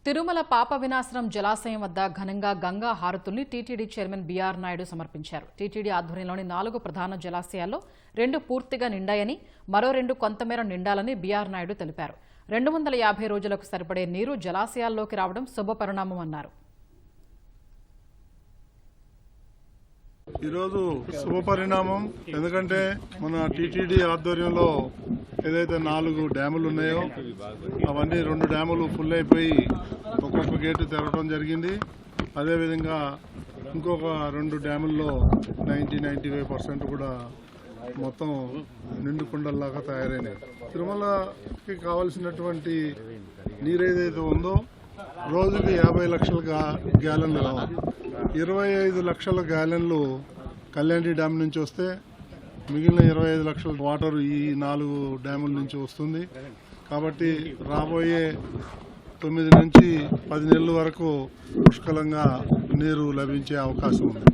తిరుమల పాప వినాశనం జలాశయం వద్ద ఘనంగా గంగా హారతుల్ని టీటీడీ చైర్మన్ బీఆర్ నాయుడు సమర్పించారు. టీటీడీ ఆధ్వర్యంలోని 4 ప్రధాన జలాశయాల్లో 2 పూర్తిగా నిండాయని, మరో 2 కొంతమేర నిండాలని బీఆర్ నాయుడు తెలిపారు. 250 రోజులకు సరిపడే నీరు జలాశయాల్లోకి రావడం శుభపరిణామమన్నారు. ఈరోజు శుభపరిణామం. ఎందుకంటే మన టీటీడీ ఆధ్వర్యంలో ఏదైతే 4 డ్యాములు ఉన్నాయో అవన్నీ 2 డ్యాములు ఫుల్ అయిపోయి ఒక్కొక్క గేటు తెరవడం జరిగింది. అదేవిధంగా ఇంకొక 2 డ్యాముల్లో 95% కూడా మొత్తం నిండు కుండల్లాగా తయారైనాయి. తిరుమలకి కావలసినటువంటి నీరు ఏదైతే ఉందో రోజుకి 50 లక్షల గ్యాలన్లు కావాలి. 25 లక్షల గ్యాలన్లు కళ్యాణి డ్యామ్ నుంచి వస్తే మిగిలిన 25 లక్షల వాటర్ ఈ 4 డ్యాముల నుంచి వస్తుంది. కాబట్టి రాబోయే 9 నుంచి 10 నెలల వరకు పుష్కలంగా నీరు లభించే అవకాశం ఉంది.